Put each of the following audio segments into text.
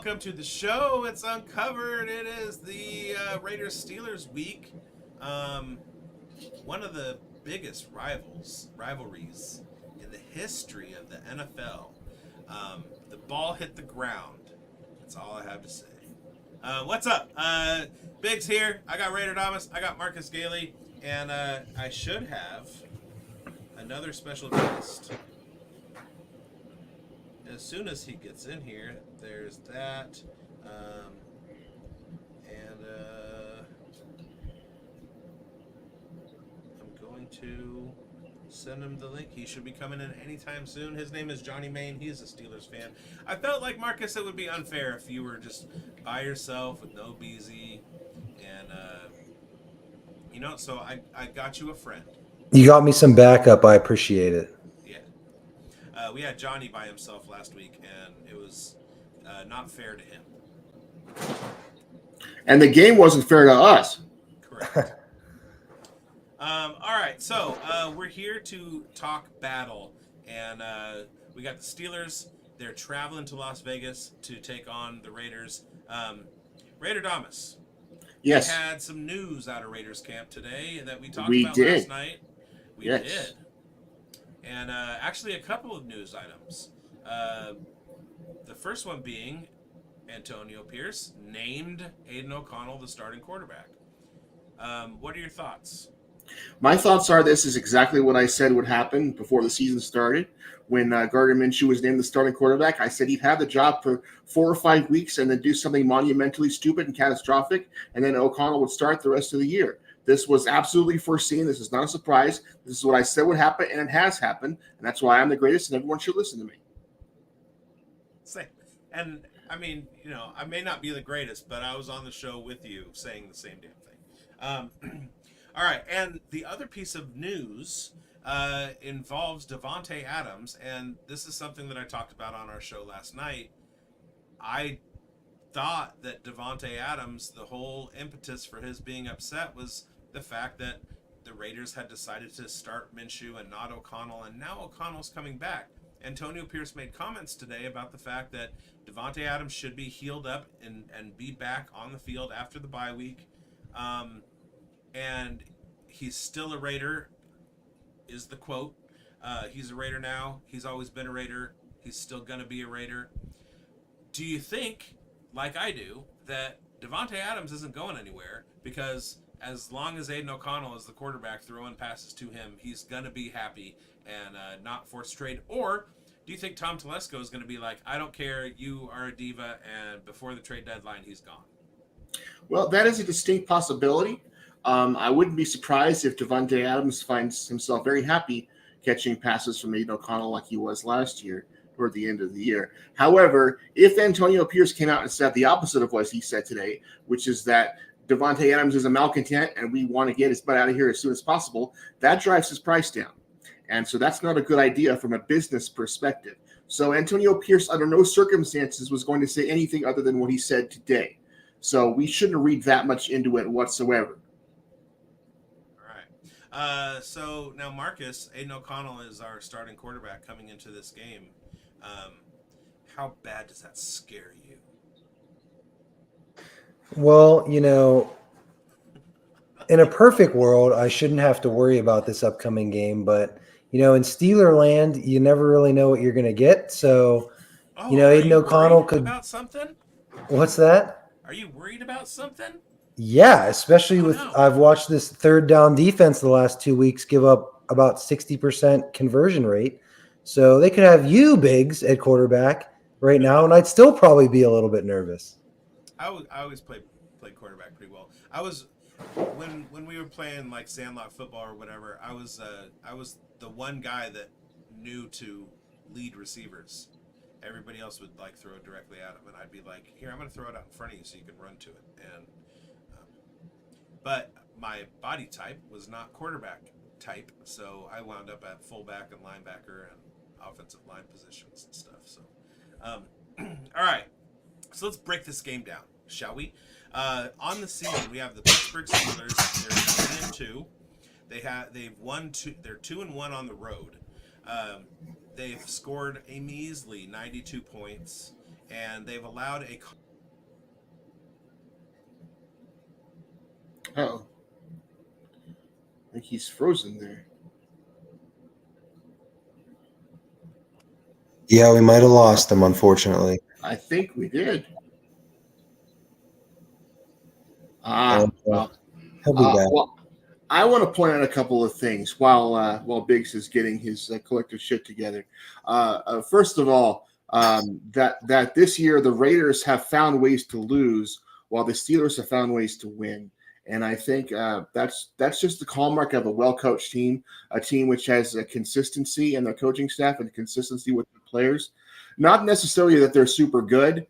welcome to the show. It's Uncovered. It is the Raiders-Steelers week. One of the biggest rivalries in the history of the NFL. The ball hit the ground. That's all I have to say. What's up? Bigz here. I got Raider Damas. I got Marcus Gailey. And I should have another special guest. As soon as he gets in here, there's that. I'm going to send him the link. He should be coming in anytime soon. His name is Johnny Main. He's a Steelers fan. I felt like, Marcus, it would be unfair if you were just by yourself with no BZ. And, so I got you a friend. You got me some backup. I appreciate it. We had Johnny by himself last week, and it was not fair to him. And the game wasn't fair to us. Correct. All right, so we're here to talk battle, and we got the Steelers. They're traveling to Las Vegas to take on the Raiders. Raider Damas. Yes. We had some news out of Raiders camp today that we talked about last night. We did. And actually a couple of news items. The first one being Antonio Pierce named Aiden O'Connell the starting quarterback. What are your thoughts? My thoughts are this is exactly what I said would happen before the season started. When Gardner Minshew was named the starting quarterback, I said he'd have the job for 4 or 5 weeks and then do something monumentally stupid and catastrophic, and then O'Connell would start the rest of the year. This was absolutely foreseen. This is not a surprise. This is what I said would happen, and it has happened, and that's why I'm the greatest, and everyone should listen to me. And, I mean, I may not be the greatest, but I was on the show with you saying the same damn thing. All right, and the other piece of news involves Davante Adams, and this is something that I talked about on our show last night. I thought that Davante Adams, the whole impetus for his being upset was the fact that the Raiders had decided to start Minshew and not O'Connell, and now O'Connell's coming back. Antonio Pierce made comments today about the fact that Davante Adams should be healed up and be back on the field after the bye week. And he's still a Raider, is the quote. He's a Raider now. He's always been a Raider. He's still going to be a Raider. Do you think, like I do, that Davante Adams isn't going anywhere because as long as Aiden O'Connell is the quarterback throwing passes to him, he's going to be happy and not force trade? Or do you think Tom Telesco is going to be like, I don't care, you are a diva, and before the trade deadline, he's gone? Well, that is a distinct possibility. I wouldn't be surprised if Davante Adams finds himself very happy catching passes from Aiden O'Connell like he was last year toward the end of the year. However, if Antonio Pierce came out and said the opposite of what he said today, which is that Davante Adams is a malcontent and we want to get his butt out of here as soon as possible, that drives his price down. And so that's not a good idea from a business perspective. So Antonio Pierce, under no circumstances, was going to say anything other than what he said today. So we shouldn't read that much into it whatsoever. So now Marcus, Aiden O'Connell is our starting quarterback coming into this game. How bad does that scare you? Well, in a perfect world, I shouldn't have to worry about this upcoming game. But, in Steeler land, you never really know what you're going to get. So, Aiden O'Connell could. About something? What's that? Are you worried about something? Yeah, especially I've watched this third down defense the last 2 weeks give up about 60% conversion rate. So they could have you, Bigz, at quarterback right now, and I'd still probably be a little bit nervous. I always played quarterback pretty well. I was when we were playing like sandlot football or whatever. I was the one guy that knew to lead receivers. Everybody else would like throw it directly at him, and I'd be like, "Here, I'm going to throw it out in front of you so you can run to it." And but my body type was not quarterback type, so I wound up at fullback and linebacker and offensive line positions and stuff. So, all right, so let's break this game down, shall we? On the scene, we have the Pittsburgh Steelers. They're 3-2. They've won two. They're 2-1 on the road. They've scored a measly 92 points, and they've allowed a. Oh, I think he's frozen there. Yeah, we might have lost him, unfortunately. I think we did. Well, He'll be back. well, I want to point out a couple of things while Biggs is getting his collective shit together. First of all, that this year the Raiders have found ways to lose, while the Steelers have found ways to win. And I think that's just the hallmark of a well-coached team, a team which has a consistency in their coaching staff and consistency with the players. Not necessarily that they're super good,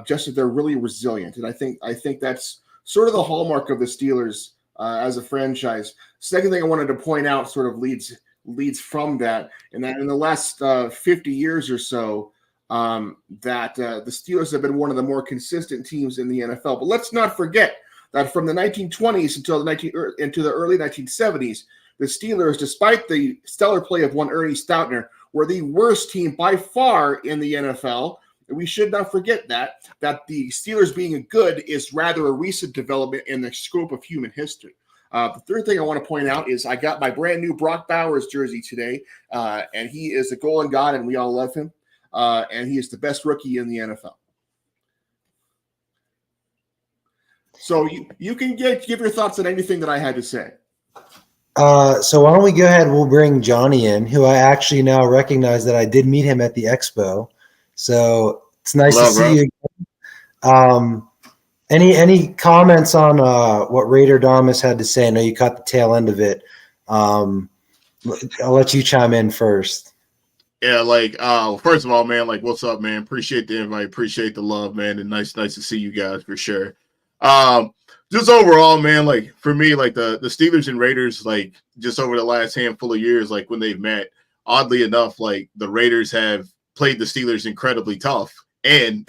just that they're really resilient. And I think that's sort of the hallmark of the Steelers as a franchise. Second thing I wanted to point out sort of leads from that, and that in the last 50 years or so, that the Steelers have been one of the more consistent teams in the NFL. But let's not forget that from the 1920s into the early 1970s, the Steelers, despite the stellar play of one Ernie Stoutner, were the worst team by far in the NFL. We should not forget that the Steelers being good is rather a recent development in the scope of human history. The third thing I want to point out is I got my brand new Brock Bowers jersey today, and he is a golden god, and we all love him. And he is the best rookie in the NFL. So you can give your thoughts on anything that I had to say. So why don't we go ahead? We'll bring Johnny in, who I actually now recognize that I did meet him at the expo. So it's nice to see you. Any comments on what Raider Damas had to say? I know you caught the tail end of it. I'll let you chime in first. Yeah, first of all, man, what's up, man? Appreciate the invite, appreciate the love, man, and nice to see you guys for sure. Just overall, man, for me, the Steelers and Raiders, just over the last handful of years, when they've met, oddly enough, the Raiders have played the Steelers incredibly tough and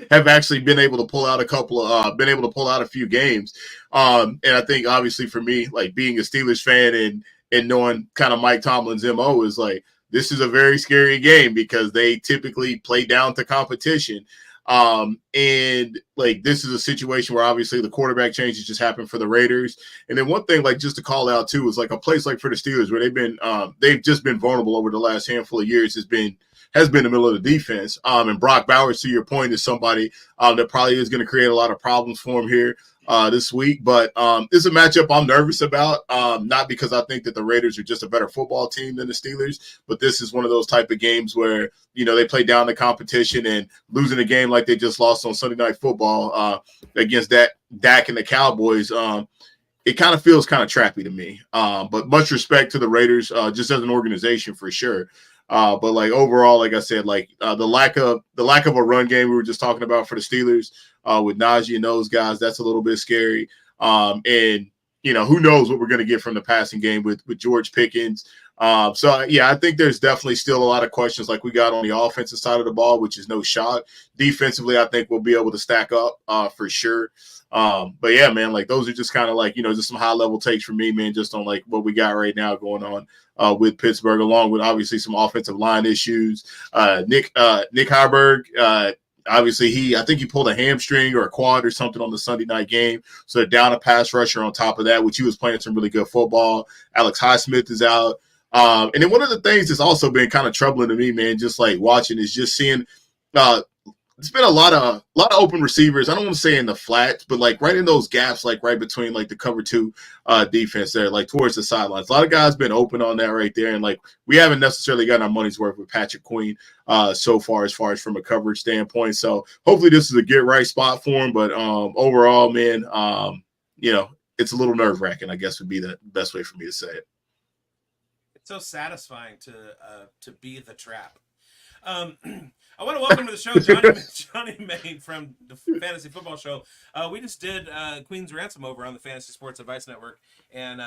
have actually been able to pull out a few games. And I think obviously for me, being a Steelers fan and knowing kind of Mike Tomlin's MO is this is a very scary game because they typically play down to competition. And this is a situation where obviously the quarterback changes just happened for the Raiders. And then one thing, just to call out too, is a place for the Steelers where they've just been vulnerable over the last handful of years has been the middle of the defense. And Brock Bowers, to your point, is somebody that probably is going to create a lot of problems for him here this week. But it's a matchup I'm nervous about, not because I think that the Raiders are just a better football team than the Steelers, but this is one of those type of games where, they play down the competition, and losing a game like they just lost on Sunday Night Football against Dak and the Cowboys, it kind of feels kind of trappy to me. But much respect to the Raiders, just as an organization for sure. But overall, like I said, the lack of a run game we were just talking about for the Steelers with Najee and those guys, that's a little bit scary. And who knows what we're going to get from the passing game with George Pickens. So yeah, I think there's definitely still a lot of questions like we got on the offensive side of the ball, which is no shock. Defensively, I think we'll be able to stack up for sure. But yeah, man, those are just kind of just some high level takes from me, man, just on what we got right now going on with Pittsburgh, along with obviously some offensive line issues. Nick Harburg, obviously I think he pulled a hamstring or a quad or something on the Sunday night game. So they're down a pass rusher on top of that, which he was playing some really good football. Alex Highsmith is out. And then one of the things that's also been kind of troubling to me, man, just watching is just seeing it's been a lot of open receivers. I don't want to say in the flats, but right in those gaps, right between the cover two defense there, towards the sidelines. A lot of guys been open on that right there, and we haven't necessarily gotten our money's worth with Patrick Queen so far as from a coverage standpoint. So hopefully this is a get right spot for him. But overall, man, it's a little nerve wracking, I guess would be the best way for me to say it. It's so satisfying to be the trap. I want to welcome to the show Johnny Main from the Fantasy Football Show. We just did Queen's Ransom over on the Fantasy Sports Advice Network, and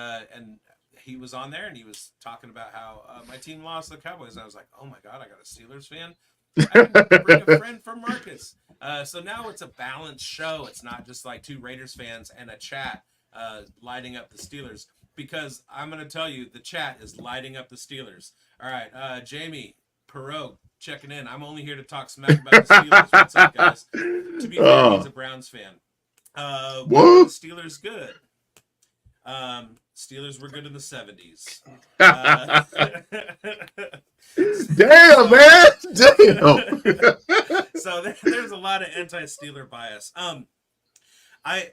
he was on there and he was talking about how my team lost the Cowboys. And I was like, oh my god, I got a Steelers fan. I can bring a friend from Marcus. So now it's a balanced show. It's not just two Raiders fans and a chat lighting up the Steelers. Because I'm going to tell you, the chat is lighting up the Steelers. All right, Jamie, Perot checking in. I'm only here to talk smack about the Steelers. What's up, guys? To be fair, he's a Browns fan. Were the Steelers good? Steelers were good in the 70s. Damn, man. Damn. So there's a lot of anti-Steeler bias. I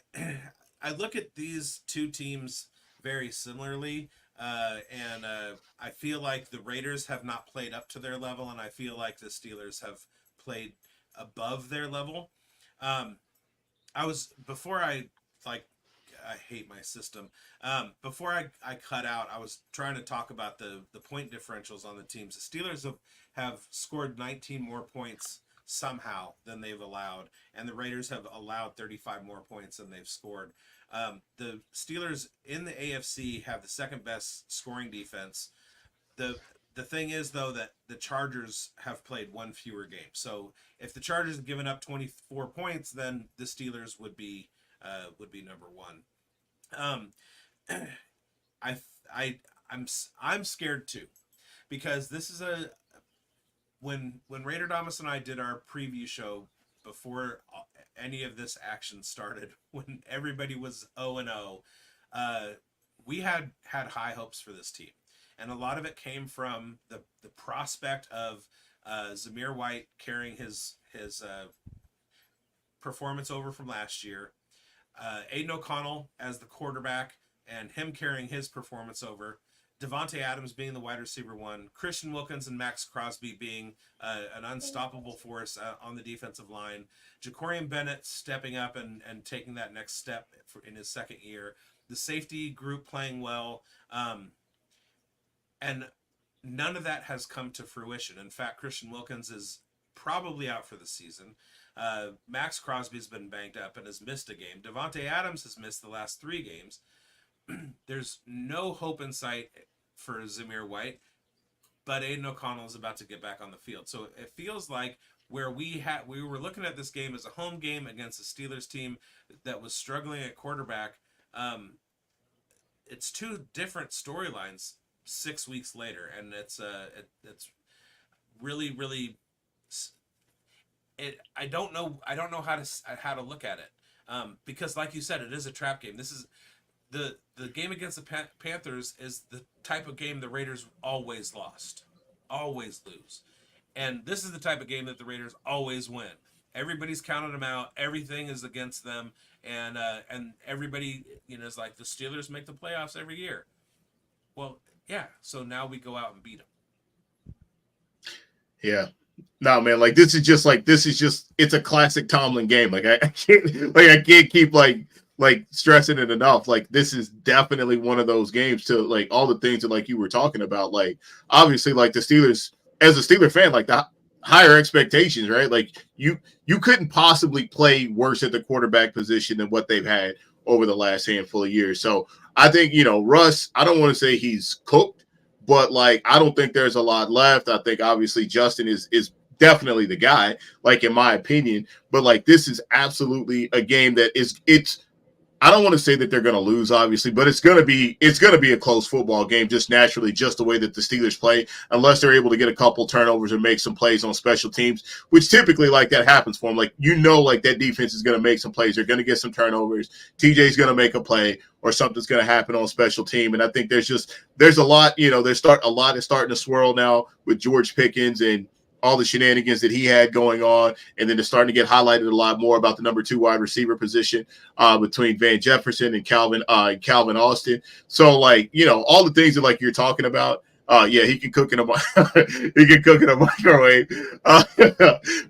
look at these two teams very similarly, and I feel like the Raiders have not played up to their level, and I feel like the Steelers have played above their level. I hate my system. Before I cut out, I was trying to talk about the point differentials on the teams. The Steelers have scored 19 more points somehow than they've allowed, and the Raiders have allowed 35 more points than they've scored. The Steelers in the AFC have the second best scoring defense. The thing is, though, that the Chargers have played one fewer game. So if the Chargers have given up 24 points, then the Steelers would be number one. I'm scared too, because this is when Raider Damas and I did our preview show before any of this action started, when everybody was 0-0, we had high hopes for this team, and a lot of it came from the prospect of Zamir White carrying his performance over from last year, Aiden O'Connell as the quarterback and him carrying his performance over, Devontae Adams being the wide receiver one, Christian Wilkins and Max Crosby being an unstoppable force on the defensive line, Jacorian Bennett stepping up and taking that next step in his second year, the safety group playing well, and none of that has come to fruition. In fact, Christian Wilkins is probably out for the season. Max Crosby's been banged up and has missed a game. Devontae Adams has missed the last 3 games. There's no hope in sight for Zamir White, but Aiden O'Connell is about to get back on the field. So it feels like where we were looking at this game as a home game against a Steelers team that was struggling at quarterback. It's 2 different storylines 6 weeks later, and it's really, really. I don't know how to look at it, because, like you said, it is a trap game. This is the game against the Panthers is the type of game the Raiders always lose, and this is the type of game that the Raiders always win. Everybody's counting them out. Everything is against them, and everybody is like, the Steelers make the playoffs every year. Well, yeah. So now we go out and beat them. Yeah. No, man, this is just it's a classic Tomlin game. I can't keep stressing it enough. This is definitely one of those games to all the things that you were talking about. Obviously, the Steelers, as a Steeler fan, the higher expectations, right? You couldn't possibly play worse at the quarterback position than what they've had over the last handful of years. So I think, Russ, I don't want to say he's cooked, but I don't think there's a lot left. I think obviously Justin is definitely the guy, in my opinion. But this is absolutely a game that it's I don't want to say that they're going to lose, obviously, but it's going to be a close football game, just naturally, just the way that the Steelers play, unless they're able to get a couple turnovers and make some plays on special teams, which typically that happens for them. That defense is going to make some plays. They're going to get some turnovers. TJ's going to make a play, or something's going to happen on special team. And I think there's a lot, a lot is starting to swirl now with George Pickens and all the shenanigans that he had going on, and then it's starting to get highlighted a lot more about the number 2 wide receiver position between Van Jefferson and Calvin Austin. So all the things that you're talking about. Yeah, he can cook in a microwave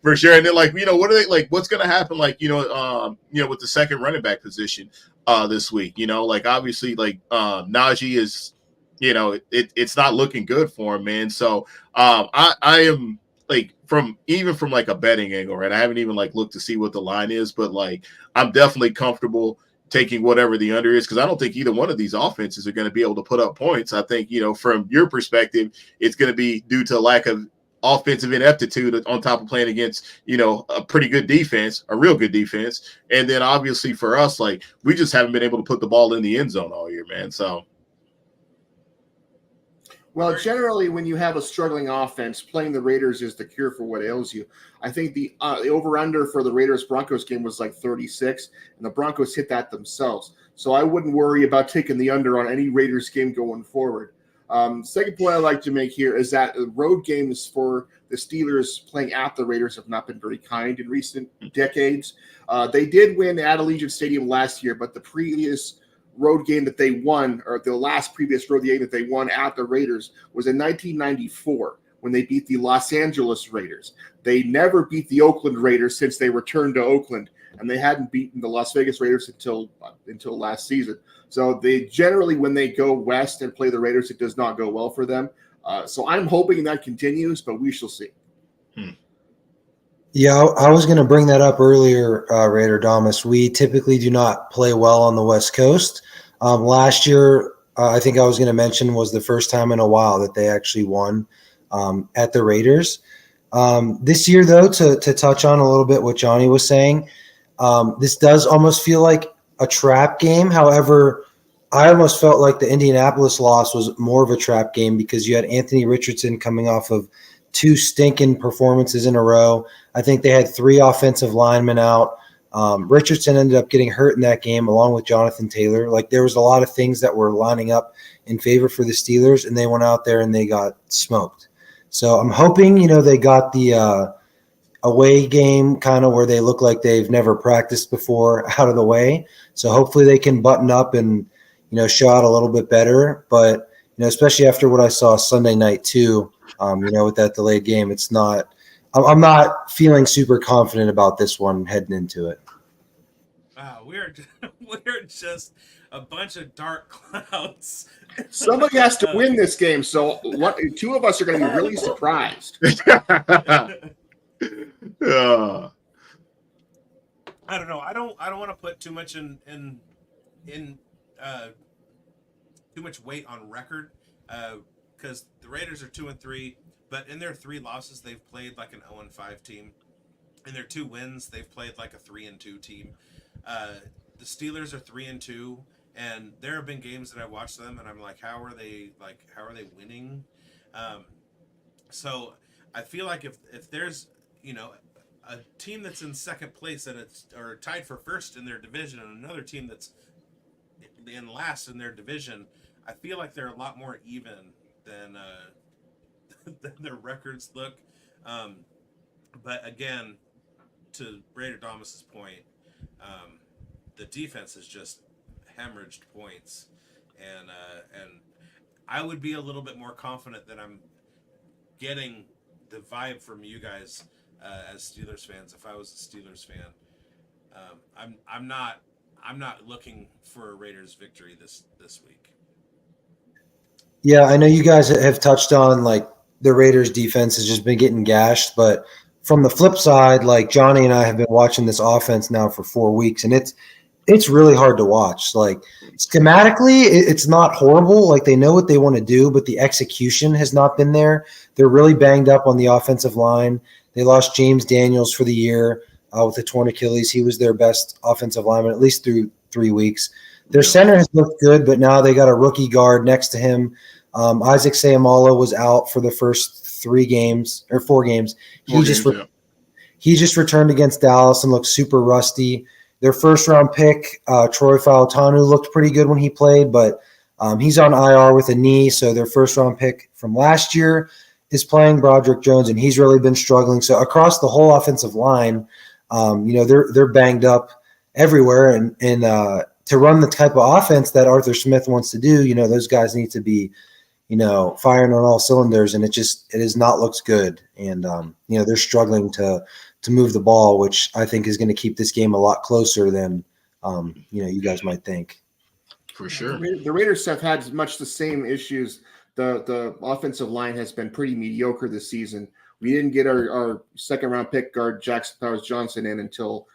for sure. And then what are they what's going to happen with the second running back position this week? Obviously Najee is it's not looking good for him, man. So I am. From a betting angle, right? I haven't even looked to see what the line is, but I'm definitely comfortable taking whatever the under is, because I don't think either one of these offenses are going to be able to put up points. I think, from your perspective, it's going to be due to lack of offensive ineptitude on top of playing against, a pretty good defense, a real good defense. And then obviously for us, we just haven't been able to put the ball in the end zone all year, man. So. Well, generally, when you have a struggling offense, playing the Raiders is the cure for what ails you. I think the over-under for the Raiders-Broncos game was like 36, and the Broncos hit that themselves. So I wouldn't worry about taking the under on any Raiders game going forward. Second point I'd like to make here is that the road games for the Steelers playing at the Raiders have not been very kind in recent decades. They did win at Allegiant Stadium last year, but the previous road game that they won, or the last previous road game that they won at the Raiders, was in 1994 when they beat the Los Angeles Raiders. They never beat the Oakland Raiders since they returned to Oakland, and they hadn't beaten the Las Vegas Raiders until last season. So they generally, when they go west and play the Raiders, it does not go well for them. So I'm hoping that continues, but we shall see. Yeah, I was going to bring that up earlier, Raider Damas. We typically do not play well on the West Coast. Last year, I think I was going to mention, was the first time in a while that they actually won at the Raiders. This year, though, to touch on a little bit what Johnny was saying, this does almost feel like a trap game. However, I almost felt like the Indianapolis loss was more of a trap game because you had Anthony Richardson coming off of 2 stinking performances in a row. I think they had 3 offensive linemen out. Richardson ended up getting hurt in that game along with Jonathan Taylor. Like, there was a lot of things that were lining up in favor for the Steelers, and they went out there and they got smoked. So I'm hoping, they got the away game kind of where they look like they've never practiced before out of the way. So hopefully they can button up and, show out a little bit better. But, especially after what I saw Sunday night too, with that delayed game, I'm not feeling super confident about this one heading into it. Wow, we're just a bunch of dark clouds. Somebody has to win this game, so 2 of us are going to be really surprised. I don't know. I don't want to put too much in too much weight on record because the Raiders are 2-3, but in their 3 losses they've played like an 0-5 team. In their 2 wins they've played like a 3-2 team. The Steelers are 3-2, and there have been games that I watched them and I'm like, how are they winning? So I feel like if there's a team that's in second place or tied for first in their division and another team that's in last in their division, I feel like they're a lot more even than their records look. But again, to Raider Damas's point, the defense has just hemorrhaged points, and I would be a little bit more confident that I'm getting the vibe from you guys as Steelers fans. If I was a Steelers fan, I'm not looking for a Raiders victory this week. Yeah, I know you guys have touched on like the Raiders defense has just been getting gashed, but from the flip side, like Johnny and I have been watching this offense now for 4 weeks, and it's really hard to watch. Like schematically, it's not horrible. Like they know what they want to do, but the execution has not been there. They're really banged up on the offensive line. They lost James Daniels for the year with a torn Achilles. He was their best offensive lineman, at least through 3 weeks. Their center has looked good, but now they got a rookie guard next to him. Isaac Seumalo was out for the first 4 games. He just returned against Dallas and looked super rusty. Their first-round pick, Troy Fautanu, looked pretty good when he played, but he's on IR with a knee. So their first-round pick from last year is playing Broderick Jones, and he's really been struggling. So across the whole offensive line, they're banged up everywhere, and to run the type of offense that Arthur Smith wants to do, those guys need to be, firing on all cylinders, and it has not looked good. And they're struggling to move the ball, which I think is going to keep this game a lot closer than you guys might think. For sure. The Raiders have had much the same issues. The offensive line has been pretty mediocre this season. We didn't get our second-round pick guard, Jackson Powers-Johnson, in until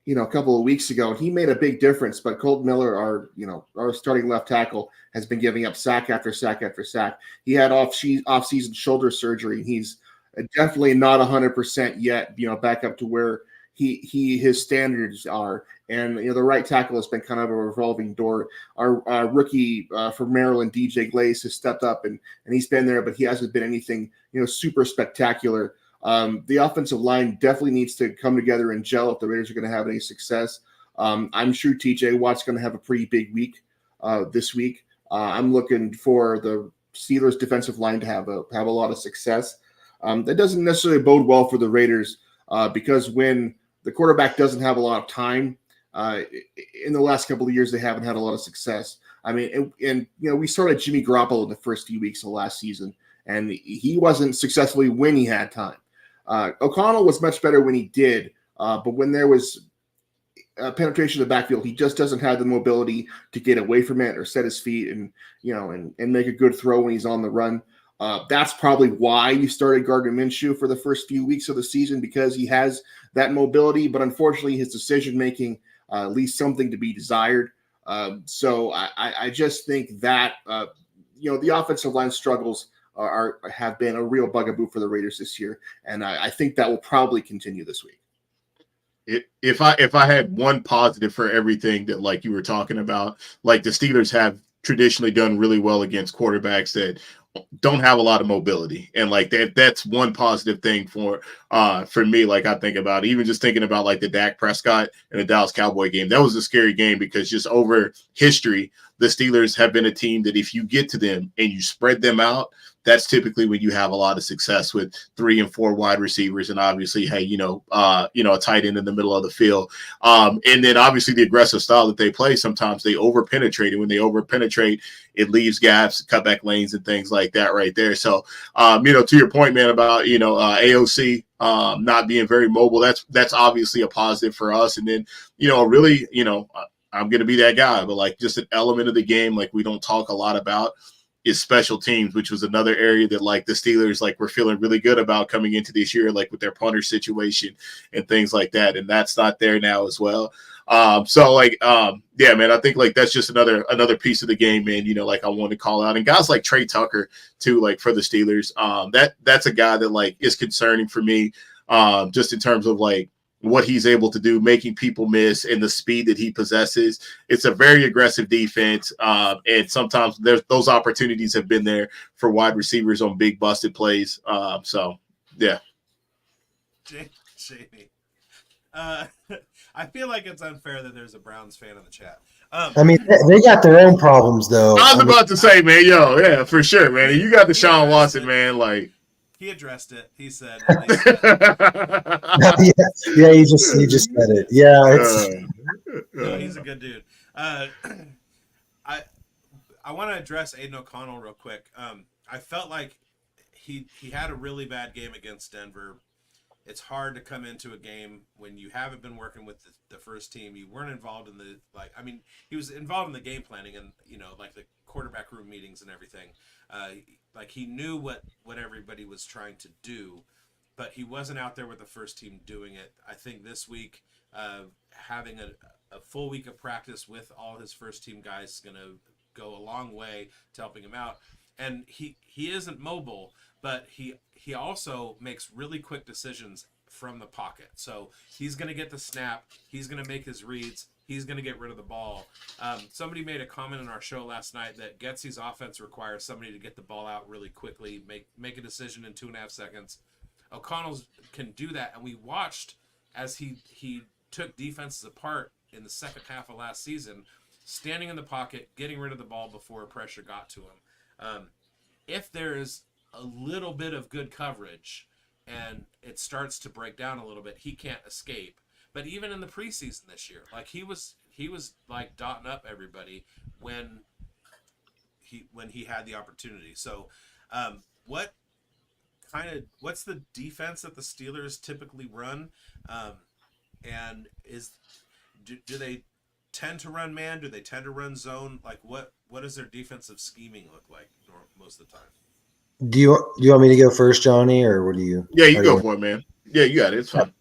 a couple of weeks ago. He made a big difference, but Colt Miller, our starting left tackle, has been giving up sack after sack after sack. He had off-season shoulder surgery, and he's definitely not 100% yet, back up to where his standards are. And the right tackle has been kind of a revolving door. Our rookie from Maryland, DJ Glaze, has stepped up and he's been there, but he hasn't been anything super spectacular. The offensive line definitely needs to come together and gel if the Raiders are going to have any success. I'm sure TJ Watt's going to have a pretty big week this week. I'm looking for the Steelers defensive line to have a lot of success. That doesn't necessarily bode well for the Raiders because when the quarterback doesn't have a lot of time, in the last couple of years, they haven't had a lot of success. I mean, and we started Jimmy Garoppolo in the first few weeks of last season, and he wasn't successfully when he had time. O'Connell was much better when he did, but when there was penetration of the backfield, he just doesn't have the mobility to get away from it or set his feet and make a good throw when he's on the run. That's probably why you started Gardner Minshew for the first few weeks of the season, because he has that mobility, but unfortunately his decision making leaves something to be desired. So I just think that the offensive line struggles have been a real bugaboo for the Raiders this year, and I think that will probably continue this week. If I had one positive for everything that like you were talking about, like the Steelers have traditionally done really well against quarterbacks that don't have a lot of mobility, and like that's one positive thing for me. Like I think about even just thinking about like the Dak Prescott and the Dallas Cowboy game. That was a scary game because just over history, the Steelers have been a team that if you get to them and you spread them out, that's typically when you have a lot of success with 3 and 4 wide receivers, and obviously, hey, a tight end in the middle of the field, and then obviously the aggressive style that they play. Sometimes they over penetrate, and when they over penetrate, it leaves gaps, cutback lanes, and things like that right there. So, to your point, man, about AOC not being very mobile, that's obviously a positive for us. And then really, I'm going to be that guy, but like just an element of the game like we don't talk a lot about is special teams, which was another area that like the Steelers like were feeling really good about coming into this year, like with their punter situation and things like that. And that's not there now as well. Yeah, man, I think like that's just another piece of the game, man. Like I want to call out, and guys like Trey Tucker too, like for the Steelers. That's a guy that like is concerning for me, just in terms of like what he's able to do, making people miss, and the speed that he possesses. It's a very aggressive defense, and sometimes those opportunities have been there for wide receivers on big busted plays. Yeah. Jamie, I feel like it's unfair that there's a Browns fan in the chat. I mean, they got their own problems, though. I was about to say, man, yeah, for sure, man. You got the Deshaun Watson, man, like. He addressed it. He said, yeah, he just said it. Yeah, no, he's a good dude. I want to address Aiden O'Connell real quick. I felt like he had a really bad game against Denver. It's hard to come into a game when you haven't been working with the first team. You weren't involved in he was involved in the game planning and like the quarterback room meetings and everything. Like he knew what everybody was trying to do, but he wasn't out there with the first team doing it. I think this week, having a full week of practice with all his first team guys is going to go a long way to helping him out. And he isn't mobile, but he also makes really quick decisions from the pocket. So he's going to get the snap. He's going to make his reads. He's going to get rid of the ball. Somebody made a comment in our show last night that Getsy's offense requires somebody to get the ball out really quickly, make a decision in 2.5 seconds. O'Connell can do that, and we watched as he took defenses apart in the second half of last season, standing in the pocket, getting rid of the ball before pressure got to him. If there's a little bit of good coverage and it starts to break down a little bit, he can't escape. But even in the preseason this year, like he was like dotting up everybody when he had the opportunity. So, what's the defense that the Steelers typically run? And do they tend to run man? Do they tend to run zone? Like what does their defensive scheming look like most of the time? Do you want me to go first, Johnny, or what do you? Yeah, you go for it, man. Yeah, you got it. It's fine.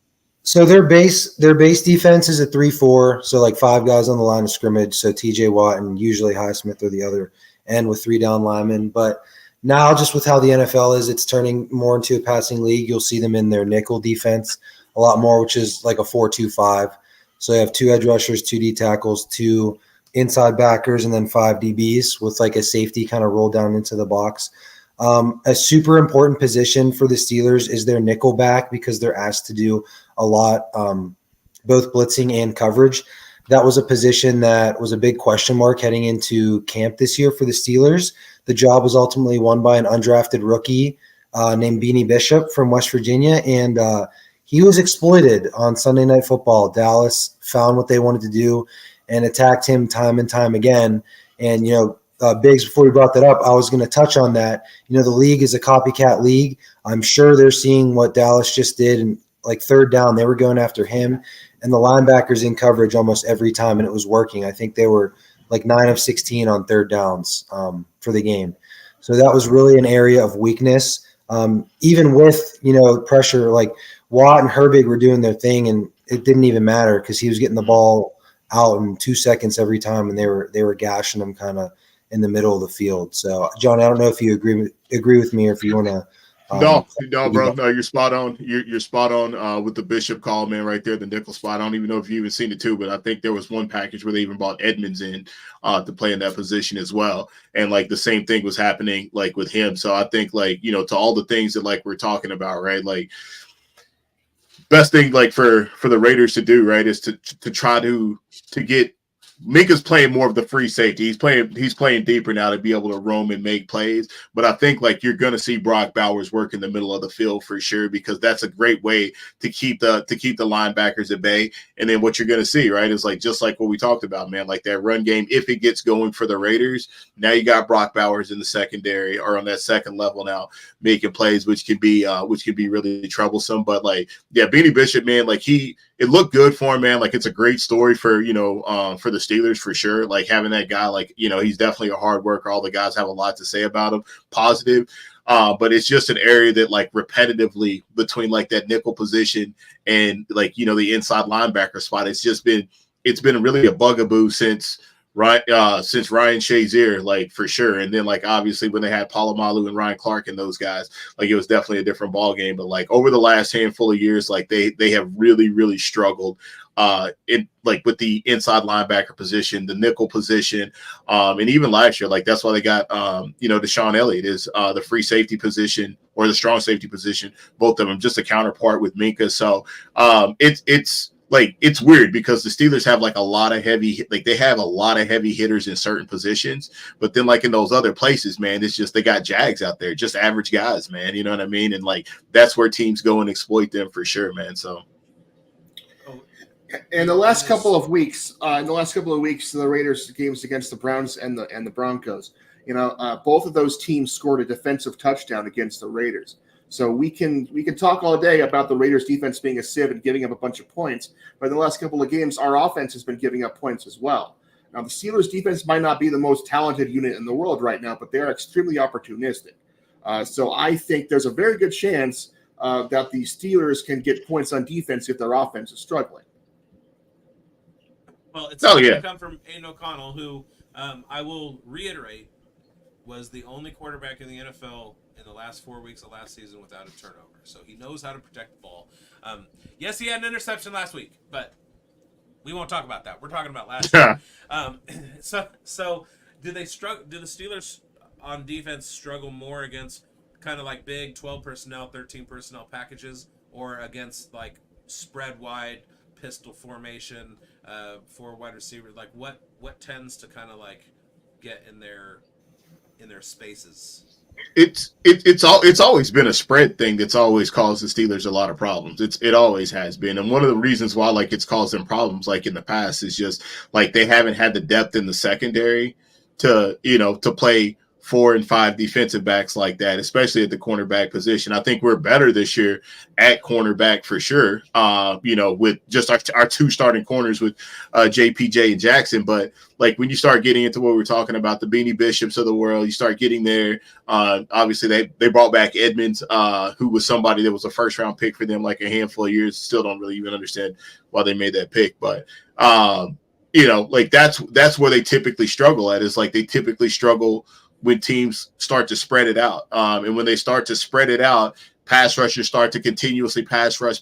So their base defense is a 3-4, so like 5 guys on the line of scrimmage. So TJ Watt and usually Highsmith are the other end with 3 down linemen. But now, just with how the NFL is, it's turning more into a passing league. You'll see them in their nickel defense. a lot more, which is like a 4-2-5. So they have 2 edge rushers, 2 D tackles, 2 inside backers, and then 5 DBs with like a safety kind of rolled down into the box. A super important position for the Steelers is their nickel back because they're asked to do a lot, both blitzing and coverage. That was a position that was a big question mark heading into camp this year for the Steelers. The job was ultimately won by an undrafted rookie named Beanie Bishop from West Virginia, and he was exploited on Sunday Night Football. Dallas found what they wanted to do and attacked him time and time again. And, Biggs, before you brought that up, I was going to touch on that. The league is a copycat league. I'm sure they're seeing what Dallas just did, and like third down, they were going after him and the linebackers in coverage almost every time, and it was working. I think they were like 9 of 16 on third downs for the game. So that was really an area of weakness. Even with, pressure, like Watt and Herbig were doing their thing, and it didn't even matter because he was getting the ball out in 2 seconds every time, and they were gashing them kind of in the middle of the field. So, John, I don't know if you agree with me or if you want to. No, bro. No, you're spot on. You're spot on with the Bishop call, man, right there, the nickel spot. I don't even know if you even seen it too, but I think there was one package where they even brought Edmonds in to play in that position as well. And like the same thing was happening like with him. So I think like, to all the things that like we're talking about, right? Like best thing like for the Raiders to do, right, is to try to get Minka's playing more of the free safety. He's playing deeper now to be able to roam and make plays. But I think like you're going to see Brock Bowers work in the middle of the field for sure, because that's a great way to keep the linebackers at bay. And then what you're going to see, right, is like just like what we talked about, man, like that run game. If it gets going for the Raiders, now you got Brock Bowers in the secondary or on that second level now making plays, which can be really troublesome. But like, yeah, Beanie Bishop, man, like it looked good for him, man. Like it's a great story for for the Steelers for sure. Like having that guy, like he's definitely a hard worker. All the guys have a lot to say about him, positive. But it's just an area that like repetitively between like that nickel position and like the inside linebacker spot, it's been really a bugaboo since Ryan Shazier, like for sure. And then like obviously when they had Polamalu and Ryan Clark and those guys, like it was definitely a different ball game. But like over the last handful of years, like they have really, really struggled with the inside linebacker position, the nickel position, and even last year, like that's why they got Deshaun Elliott is the free safety position or the strong safety position, both of them just a counterpart with Minka. So it's weird because the Steelers have like a lot of heavy hitters in certain positions, but then like in those other places, man, it's just they got jags out there, just average guys, man. You know what I mean? And like that's where teams go and exploit them for sure, man. So. In the last couple of weeks, the Raiders games against the Browns and the Broncos, both of those teams scored a defensive touchdown against the Raiders. So we can talk all day about the Raiders defense being a sieve and giving up a bunch of points, but in the last couple of games, our offense has been giving up points as well. Now the Steelers defense might not be the most talented unit in the world right now, but they are extremely opportunistic. So I think there's a very good chance that the Steelers can get points on defense if their offense is struggling. Well, it's going to come from Aiden O'Connell, who I will reiterate was the only quarterback in the NFL in the last 4 weeks of last season without a turnover. So he knows how to protect the ball. Yes, he had an interception last week, but we won't talk about that. We're talking about last year. So do the Steelers on defense struggle more against kind of like big 12 personnel, 13 personnel packages, or against like spread wide pistol formation, 4 wide receivers? Like what tends to kind of like get in their spaces? It's always been a spread thing that's always caused the Steelers a lot of problems. It always has been. And one of the reasons why like it's caused them problems like in the past is just like they haven't had the depth in the secondary to play 4 and 5 defensive backs like that, especially at the cornerback position. I think we're better this year at cornerback for sure, with just our 2 starting corners with JPJ and Jackson. But like when you start getting into what we're talking about, the Beanie Bishops of the world, you start getting there. Obviously, they brought back Edmonds, who was somebody that was a first-round pick for them like a handful of years. Still don't really even understand why they made that pick. But, like that's where they typically struggle at, is like they typically struggle when teams start to spread it out. And when they start to spread it out pass rushers start to continuously pass rush.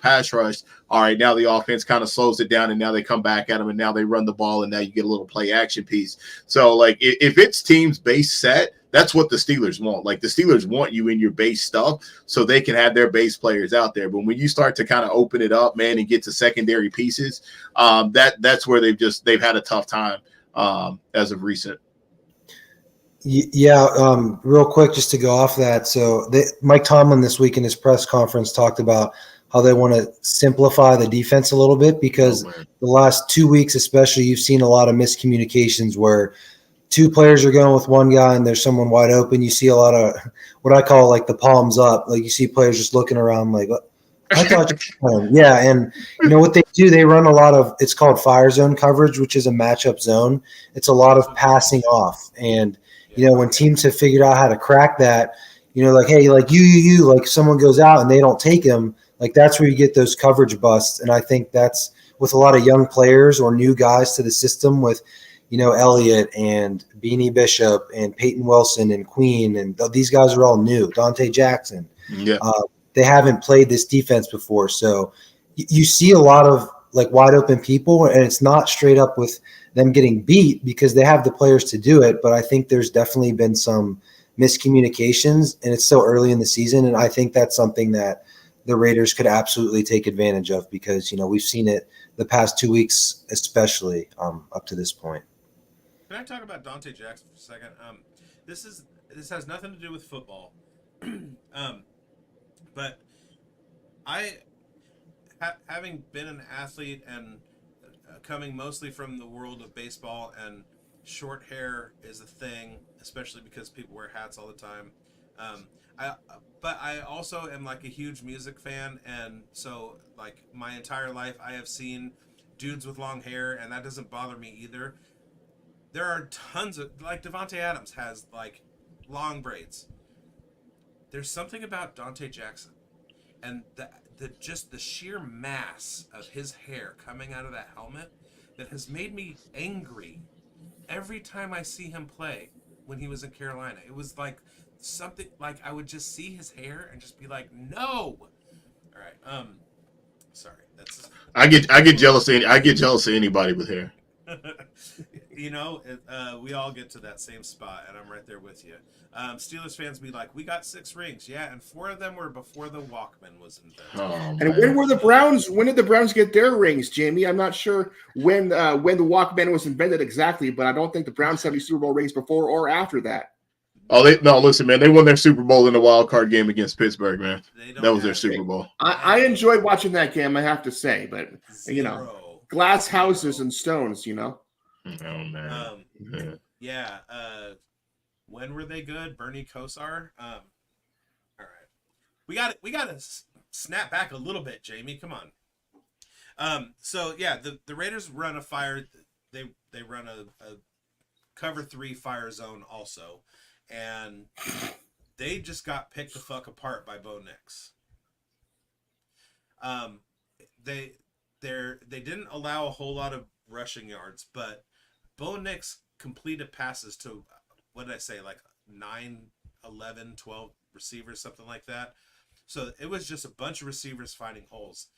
All right, now the offense kind of slows it down, and now they come back at them, and now they run the ball, and now you get a little play action piece. So, like, if it's team's base set, that's what the Steelers want. Like, the Steelers want you in your base stuff so they can have their base players out there. But when you start to kind of open it up, man, and get to secondary pieces, that's where they've had a tough time as of recent. Yeah, real quick, just to go off that. So Mike Tomlin this week in his press conference talked about how they want to simplify the defense a little bit because the last 2 weeks especially, you've seen a lot of miscommunications where two players are going with one guy and there's someone wide open. You see a lot of what I call like the palms up. Like you see players just looking around like, I thought yeah. And you know what they do? They run a lot of, it's called fire zone coverage, which is a matchup zone. It's a lot of passing off. And, you know, when teams have figured out how to crack that, you know, like, hey, like you, like someone goes out and they don't take him, like that's where you get those coverage busts. And I think that's with a lot of young players or new guys to the system with, you know, Elliott and Beanie Bishop and Peyton Wilson and Queen. And these guys are all new. Dante Jackson. Yeah. They haven't played this defense before. So you see a lot of like wide open people, and it's not straight up with them getting beat because they have the players to do it. But I think there's definitely been some miscommunications, and it's still early in the season. And I think that's something that the Raiders could absolutely take advantage of because, you know, we've seen it the past 2 weeks, especially up to this point. Can I talk about Dante Jackson for a second? This has nothing to do with football. But having been an athlete and coming mostly from the world of baseball, and short hair is a thing, especially because people wear hats all the time. But I also am like a huge music fan, and so like my entire life I have seen dudes with long hair, and that doesn't bother me either. There are tons of, like Devontae Adams has like long braids. There's something about Dante Jackson and the sheer mass of his hair coming out of that helmet that has made me angry every time I see him play when he was in Carolina. It was like something like I would just see his hair and just be like, no. All right. Sorry. That's I get jealous of anybody with hair. You know, we all get to that same spot, and I'm right there with you. Steelers fans be like, we got 6 rings. Yeah, and 4 of them were before the Walkman was invented. And when did the Browns get their rings, Jamie? I'm not sure when the Walkman was invented exactly, but I don't think the Browns had any Super Bowl rings before or after that. Oh, listen, man. They won their Super Bowl in the wild card game against Pittsburgh, man. That was their Super Bowl. I enjoyed watching that game, I have to say, but you know, glass houses and stones, you know. Oh man. Yeah. When were they good? Bernie Kosar. All right. We got to snap back a little bit, Jamie. Come on. So yeah, the Raiders run a fire. They run a cover 3 fire zone also, and they just got picked the fuck apart by Bo Nix. They didn't allow a whole lot of rushing yards, but Bo Nix completed passes to, what did I say, like 9, 11, 12 receivers, something like that. So it was just a bunch of receivers finding holes.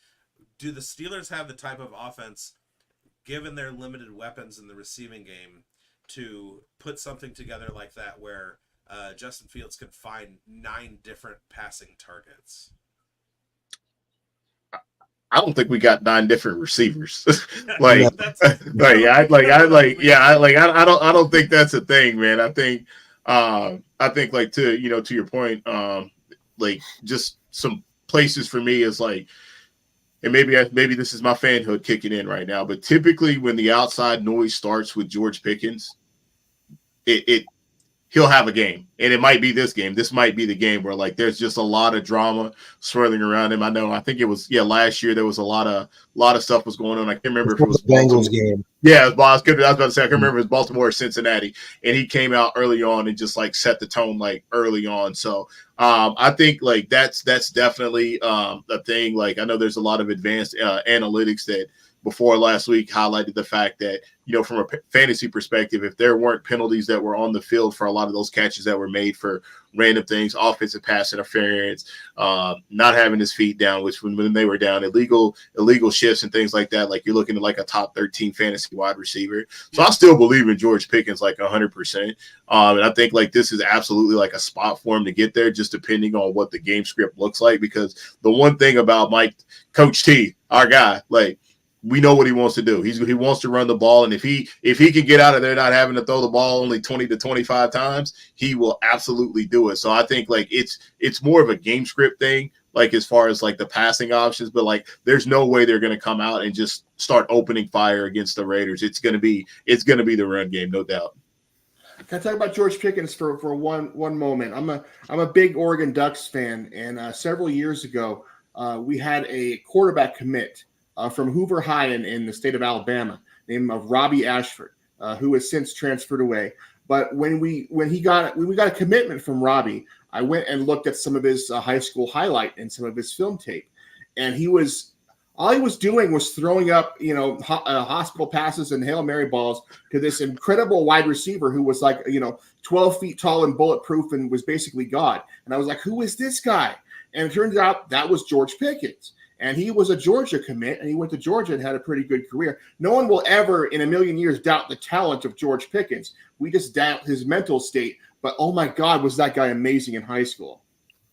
Do the Steelers have the type of offense, given their limited weapons in the receiving game, to put something together like that where Justin Fields can find 9 different passing targets? I don't think we got 9 different receivers. I don't think that's a thing, man. I think like to your point, like just some places for me is like, and maybe this is my fanhood kicking in right now, but typically when the outside noise starts with George Pickens, he'll have a game, and it might be this game. This might be the game where like there's just a lot of drama swirling around him. I think it was last year there was a lot of stuff was going on. I can't remember if it was Bengals game. Yeah, I was about to say I can't remember if it was Baltimore or Cincinnati, and he came out early on and just like set the tone like early on. So I think like that's definitely a thing. Like I know there's a lot of advanced analytics that before last week highlighted the fact that, from a fantasy perspective, if there weren't penalties that were on the field for a lot of those catches that were made for random things, offensive pass interference, not having his feet down, which when they were down, illegal shifts and things like that, like you're looking at like a top 13 fantasy wide receiver. So I still believe in George Pickens like 100%. And I think like this is absolutely like a spot for him to get there, just depending on what the game script looks like. Because the one thing about Coach T, our guy, like, we know what he wants to do. He wants to run the ball, and if he can get out of there not having to throw the ball only 20 to 25 times, he will absolutely do it. So I think like it's more of a game script thing, like as far as like the passing options, but like there's no way they're going to come out and just start opening fire against the Raiders. It's going to be the run game, no doubt. Can I talk about George Pickens for one moment? I'm a big Oregon Ducks fan, and several years ago we had a quarterback commit from Hoover High in the state of Alabama, named Robbie Ashford, who has since transferred away. But when we got a commitment from Robbie, I went and looked at some of his high school highlight and some of his film tape, and all he was doing was throwing up, hospital passes and Hail Mary balls to this incredible wide receiver who was like, 12 feet tall and bulletproof and was basically God. And I was like, who is this guy? And it turns out that was George Pickens. And he was a Georgia commit, and he went to Georgia and had a pretty good career. No one will ever in a million years doubt the talent of George Pickens. We just doubt his mental state. But, oh, my God, was that guy amazing in high school.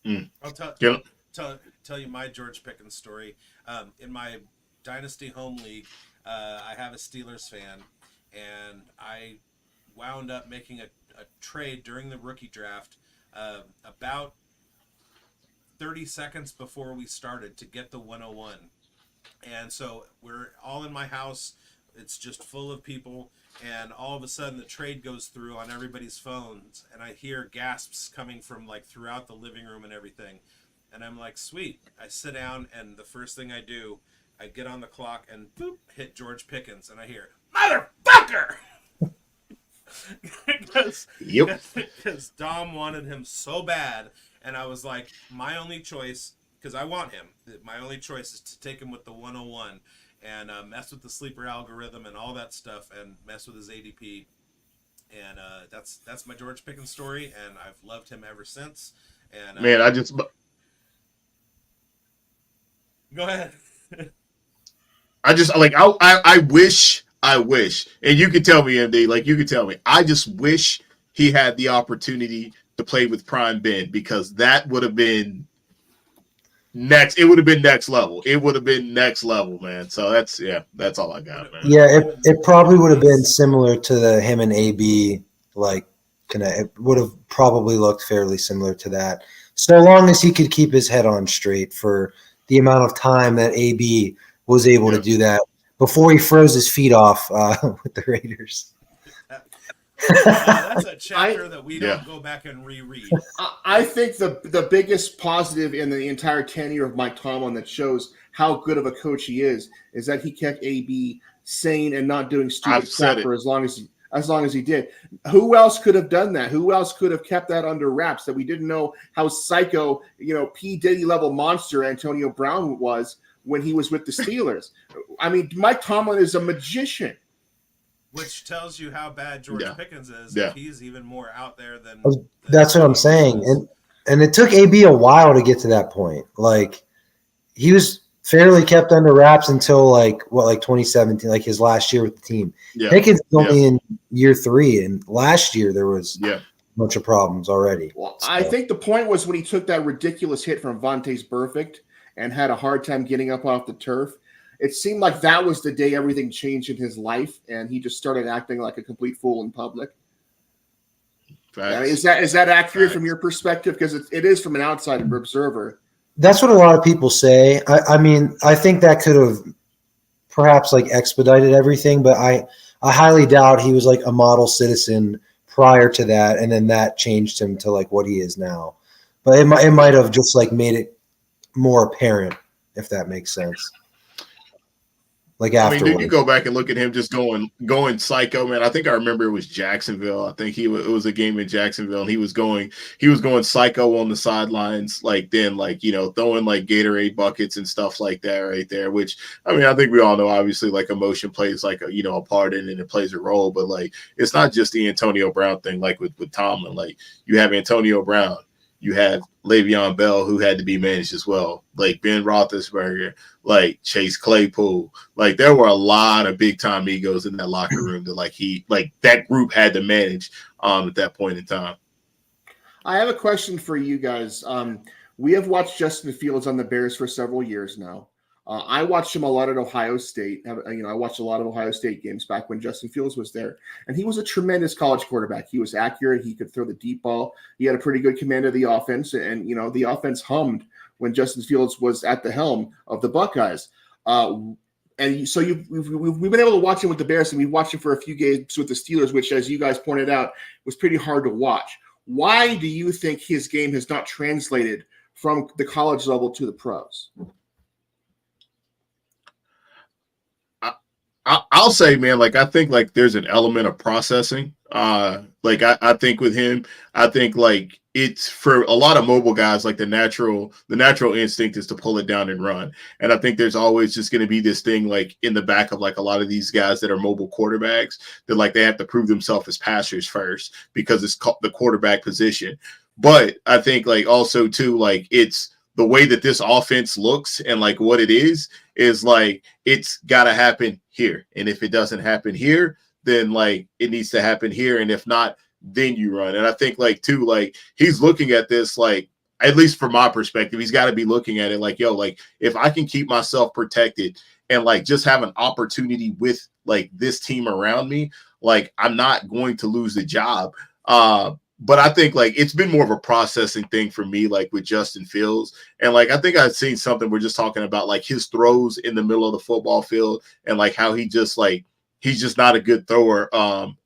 I'll tell you my George Pickens story. In my Dynasty Home League, I have a Steelers fan, and I wound up making a trade during the rookie draft about 30 seconds before we started to get the 101. And so we're all in my house. It's just full of people. And all of a sudden the trade goes through on everybody's phones. And I hear gasps coming from like throughout the living room and everything. And I'm like, sweet. I sit down, and the first thing I do, I get on the clock and boop, hit George Pickens. And I hear, motherfucker! Because Dom wanted him so bad. And I was like, my only choice, because I want him, my only choice is to take him with the 101 and mess with the sleeper algorithm and all that stuff and mess with his ADP. And that's my George Pickens story, and I've loved him ever since. And man, go ahead. I wish, and you can tell me, MD, like you can tell me, I just wish he had the opportunity to play with Prime Ben, because that would have been next. It would have been next level. It would have been next level, man. So that's all I got, man. Yeah, it probably would have been similar to the him and AB, like it would have probably looked fairly similar to that. So long as he could keep his head on straight for the amount of time that AB was able to do that before he froze his feet off with the Raiders. That's a chapter that we don't go back and reread. I think the biggest positive in the entire tenure of Mike Tomlin that shows how good of a coach he is that he kept AB sane and not doing stupid crap for as long as he did. Who else could have done that? Who else could have kept that under wraps that we didn't know how psycho, P. Diddy level monster Antonio Brown was when he was with the Steelers? I mean, Mike Tomlin is a magician. Which tells you how bad George Pickens is. If he's even more out there than that's what I'm saying. And it took AB a while to get to that point. Like, he was fairly kept under wraps until like 2017, like his last year with the team. Yeah. Pickens only in year 3, and last year there was a bunch of problems already. Well, so I think the point was when he took that ridiculous hit from Vontaze Burfict and had a hard time getting up off the turf. It seemed like that was the day everything changed in his life, and he just started acting like a complete fool in public. Is that accurate from your perspective? Because it is from an outside observer. That's what a lot of people say. I mean, I think that could have perhaps like expedited everything, but I highly doubt he was like a model citizen prior to that, and then that changed him to like what he is now. But it might have just like made it more apparent, if that makes sense. like I mean, dude, you afterwards. go back and look at him just going psycho, man. I think I remember it was Jacksonville. I think it was a game in Jacksonville, and he was going psycho on the sidelines, like then like throwing like Gatorade buckets and stuff like that right there. Which I mean, I think we all know obviously like emotion plays like a part in it, and it plays a role, but like it's not just the Antonio Brown thing. Like with Tomlin, like you have Antonio Brown, you have Le'Veon Bell, who had to be managed as well, like Ben Roethlisberger, like Chase Claypool. Like there were a lot of big time egos in that locker room that that group had to manage at that point in time. I have a question for you guys. We have watched Justin Fields on the Bears for several years now. I watched him a lot at Ohio State. I watched a lot of Ohio State games back when Justin Fields was there, and he was a tremendous college quarterback. He was accurate. He could throw the deep ball. He had a pretty good command of the offense, and the offense hummed when Justin Fields was at the helm of the Buckeyes. And so we've been able to watch him with the Bears, and we've watched him for a few games with the Steelers, which, as you guys pointed out, was pretty hard to watch. Why do you think his game has not translated from the college level to the pros? I'll say, man, like I think like there's an element of processing. Like I think with him, I think like it's for a lot of mobile guys, like the natural instinct is to pull it down and run. And I think there's always just going to be this thing like in the back of like a lot of these guys that are mobile quarterbacks that like they have to prove themselves as passers first because it's the quarterback position. But I think like also too, like it's the way that this offense looks and like what it is like it's got to happen here. And if it doesn't happen here, then like it needs to happen here. And if not, then you run. And I think like too, like he's looking at this, like, at least from my perspective, he's got to be looking at it like, yo, like if I can keep myself protected and like just have an opportunity with like this team around me, like I'm not going to lose the job. But I think like it's been more of a processing thing for me, like with Justin Fields. And like I think I've seen something we're just talking about, like his throws in the middle of the football field and like how he just like he's just not a good thrower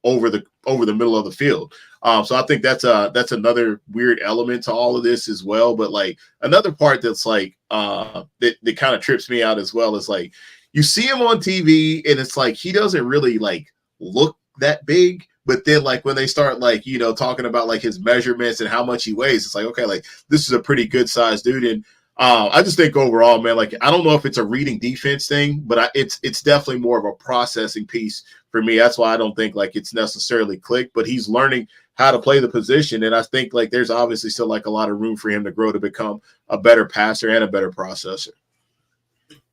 over the middle of the field. So I think that's another weird element to all of this as well. But like another part that's like that kind of trips me out as well is like you see him on TV and it's like he doesn't really like look that big. But then, like, when they start, like, talking about, like, his measurements and how much he weighs, it's like, okay, like, this is a pretty good-sized dude. And I just think overall, man, like, I don't know if it's a reading defense thing, but it's definitely more of a processing piece for me. That's why I don't think, like, it's necessarily clicked. But he's learning how to play the position. And I think, like, there's obviously still, like, a lot of room for him to grow to become a better passer and a better processor.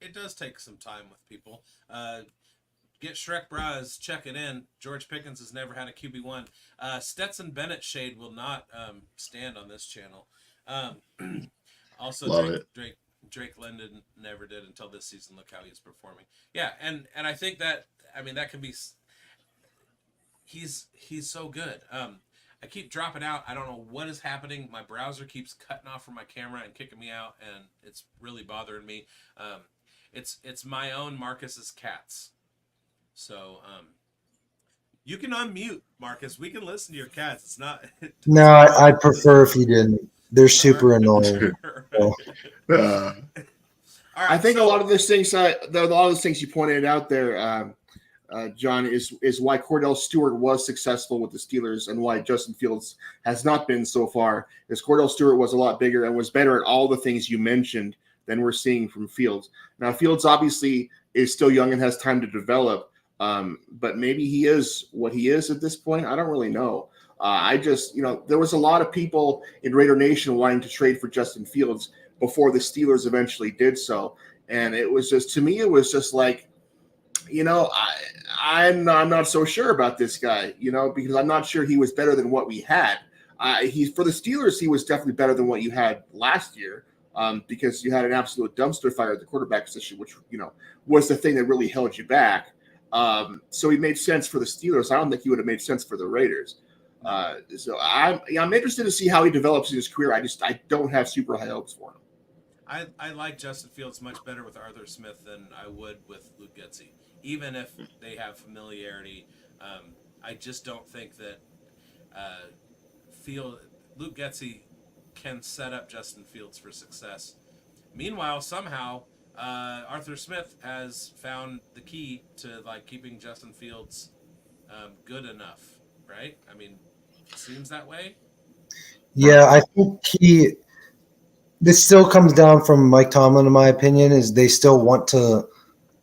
It does take some time with people. Get Shrek Braz checking in. George Pickens has never had a QB1. Stetson Bennett shade will not stand on this channel. Also, Drake London never did until this season. Look how he's performing. Yeah, and I think that that can be. He's so good. I keep dropping out. I don't know what is happening. My browser keeps cutting off from my camera and kicking me out, and it's really bothering me. It's my own Marcus's cats. So, you can unmute, Marcus. We can listen to your cats. It's not. No, I'd prefer if you didn't. They're super annoying. I think a lot of those things you pointed out there, John, is why Cordell Stewart was successful with the Steelers and why Justin Fields has not been so far. Because Cordell Stewart was a lot bigger and was better at all the things you mentioned than we're seeing from Fields. Now, Fields obviously is still young and has time to develop. But maybe he is what he is at this point. I don't really know. I just, there was a lot of people in Raider Nation wanting to trade for Justin Fields before the Steelers eventually did so. And it was just, to me, it was just like, I'm not so sure about this guy, because I'm not sure he was better than what we had. For the Steelers, he was definitely better than what you had last year. Because you had an absolute dumpster fire at the quarterback position, which, was the thing that really held you back. So he made sense for the Steelers. I don't think he would have made sense for the Raiders. So I'm interested to see how he develops in his career. I don't have super high hopes for him. I like Justin Fields much better with Arthur Smith than I would with Luke Getsy, even if they have familiarity. I just don't think that Luke Getsy can set up Justin Fields for success. Meanwhile, somehow Arthur Smith has found the key to like keeping Justin Fields good enough, right? I mean, seems that way. Yeah, I think this still comes down from Mike Tomlin, in my opinion, is they still want to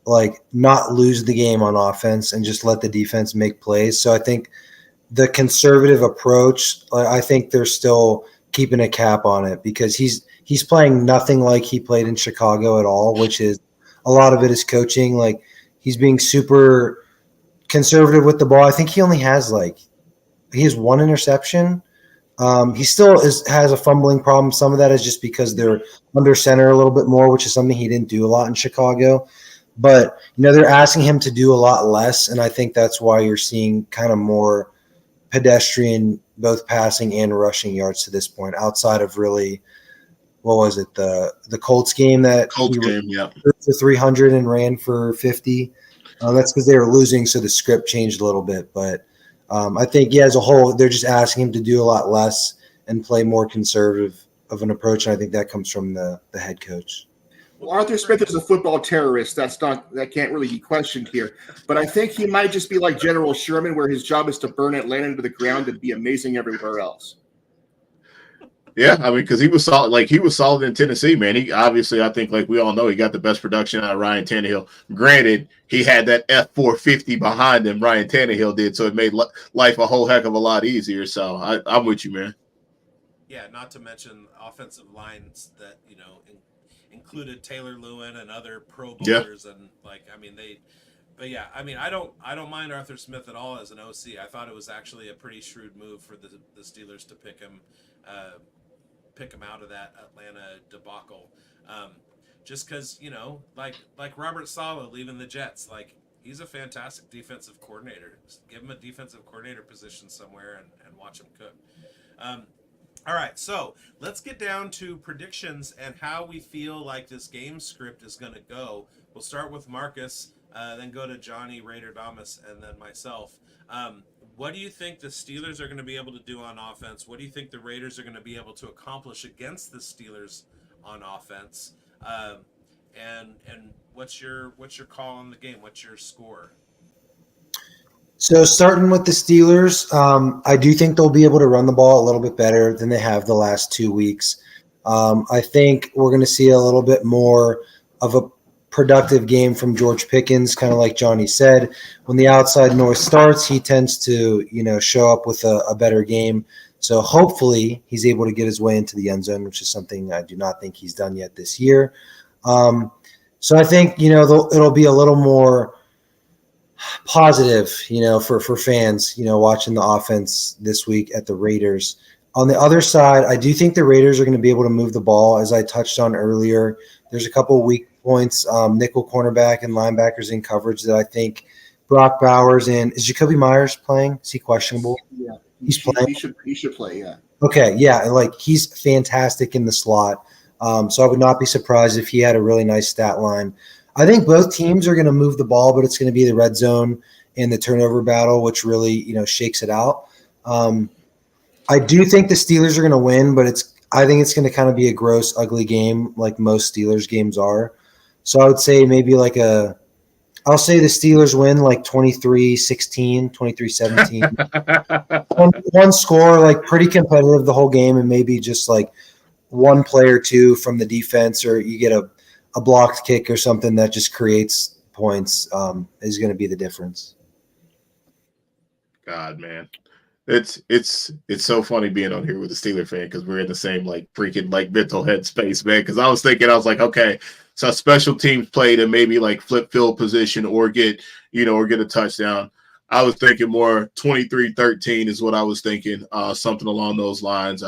like not lose the game on offense and just let the defense make plays. So I think the conservative approach, I think they're still keeping a cap on it because he's playing nothing like he played in Chicago at all, which is a lot of it is coaching. Like he's being super conservative with the ball. I think he has one interception. He still has a fumbling problem. Some of that is just because they're under center a little bit more, which is something he didn't do a lot in Chicago. But, they're asking him to do a lot less, and I think that's why you're seeing kind of more pedestrian, both passing and rushing yards to this point, outside of really, what was it, the Colts game that Colts game, yeah. For 300 and ran for 50. That's because they were losing, so the script changed a little bit. But I think, as a whole, they're just asking him to do a lot less and play more conservative of an approach, and I think that comes from the head coach. Well, Arthur Smith is a football terrorist. That can't really be questioned here. But I think he might just be like General Sherman, where his job is to burn Atlanta into the ground and be amazing everywhere else. Yeah, I mean, because he was solid. Like he was solid in Tennessee, man. He obviously, I think, like we all know, he got the best production out of Ryan Tannehill. Granted, he had that F450 behind him. Ryan Tannehill did, so it made life a whole heck of a lot easier. So I'm with you, man. Yeah, not to mention offensive lines that included Taylor Lewin and other Pro Bowlers, and But yeah, I mean, I don't mind Arthur Smith at all as an OC. I thought it was actually a pretty shrewd move for the Steelers to pick him out of that Atlanta debacle. Just because like Robert Saleh leaving the Jets, like he's a fantastic defensive coordinator. Just give him a defensive coordinator position somewhere and watch him cook. All right, so let's get down to predictions and how we feel like this game script is going to go. We'll start with Marcus, then go to Johnny, Raider Damas, and then myself. What do you think the Steelers are going to be able to do on offense? What do you think the Raiders are going to be able to accomplish against the Steelers on offense? And what's your call on the game? What's your score? So starting with the Steelers, I do think they'll be able to run the ball a little bit better than they have the last 2 weeks. I think we're going to see a little bit more of a productive game from George Pickens, kind of like Johnny said. When the outside noise starts, he tends to, show up with a better game. So hopefully he's able to get his way into the end zone, which is something I do not think he's done yet this year. So I think, it'll be a little more positive, for fans, watching the offense this week at the Raiders. On the other side, I do think the Raiders are going to be able to move the ball, as I touched on earlier. There's a couple of weak points, nickel cornerback and linebackers in coverage that I think Brock Bowers and – is Jacoby Myers playing? Is he questionable? Yeah, he's playing. He should play, yeah. Okay, yeah, and he's fantastic in the slot. So I would not be surprised if he had a really nice stat line. I think both teams are going to move the ball, but it's going to be the red zone and the turnover battle, which really, shakes it out. I do think the Steelers are going to win, but I think it's going to kind of be a gross, ugly game like most Steelers games are. So I would say maybe I'll say the Steelers win 23-16, 23-17. one score, pretty competitive the whole game, and maybe just one play or two from the defense, or you get a blocked kick or something that just creates points is going to be the difference. God, man. It's so funny being on here with a Steeler fan because we're in the same freaking mental headspace, man. Because I was okay, so special teams play to maybe flip field position or get a touchdown. I was thinking more 23-13 is what I was thinking, something along those lines.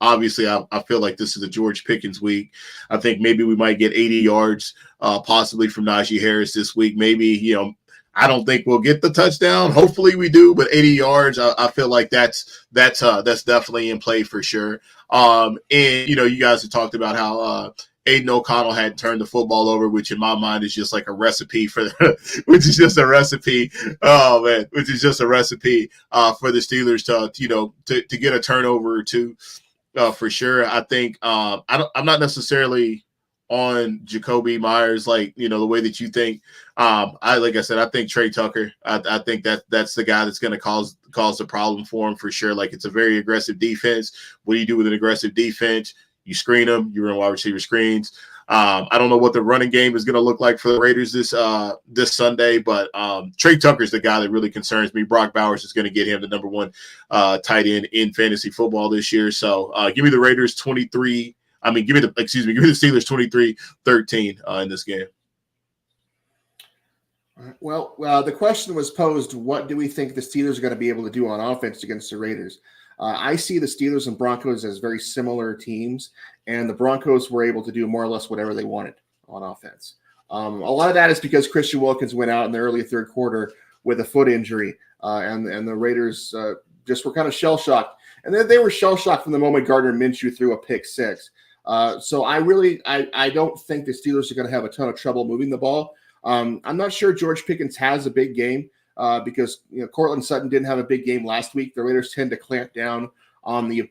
Obviously, I feel like this is a George Pickens week. I think maybe we might get 80 yards, possibly from Najee Harris this week. Maybe, I don't think we'll get the touchdown. Hopefully we do, but 80 yards, I feel like that's definitely in play for sure. And you guys have talked about how Aiden O'Connell had turned the football over, which in my mind is just a recipe for which is just a recipe. Oh man, which is just a recipe for the Steelers to get a turnover or two. For sure. I think I'm not necessarily on Jacoby Myers, like, you know, the way that you think. Like I said, I think Trey Tucker. I think that's the guy that's going to cause the problem for him for sure. Like, it's a very aggressive defense. What do you do with an aggressive defense? You screen them. You run wide receiver screens. I don't know what the running game is going to look like for the Raiders this Sunday, but Trey Tucker is the guy that really concerns me. Brock Bowers is going to get him the number one tight end in fantasy football this year. So give me the Raiders 23. Give me the Steelers 23-13 in this game. Well, the question was posed, what do we think the Steelers are going to be able to do on offense against the Raiders? I see the Steelers and Broncos as very similar teams, and the Broncos were able to do more or less whatever they wanted on offense. A lot of that is because Christian Wilkins went out in the early third quarter with a foot injury, and the Raiders just were kind of shell-shocked. And then they were shell-shocked from the moment Gardner Minshew threw a pick six. So I don't think the Steelers are going to have a ton of trouble moving the ball. I'm not sure George Pickens has a big game because Cortland Sutton didn't have a big game last week. The Raiders tend to clamp down on the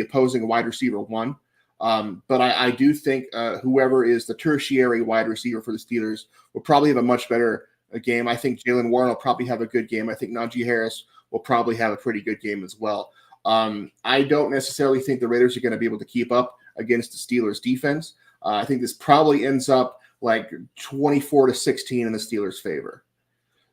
opposing wide receiver one. But I do think whoever is the tertiary wide receiver for the Steelers will probably have a much better game. I think Jaylen Warren will probably have a good game. I think Najee Harris will probably have a pretty good game as well. I don't necessarily think the Raiders are going to be able to keep up against the Steelers defense. I think this probably ends up like 24-16 in the Steelers' favor.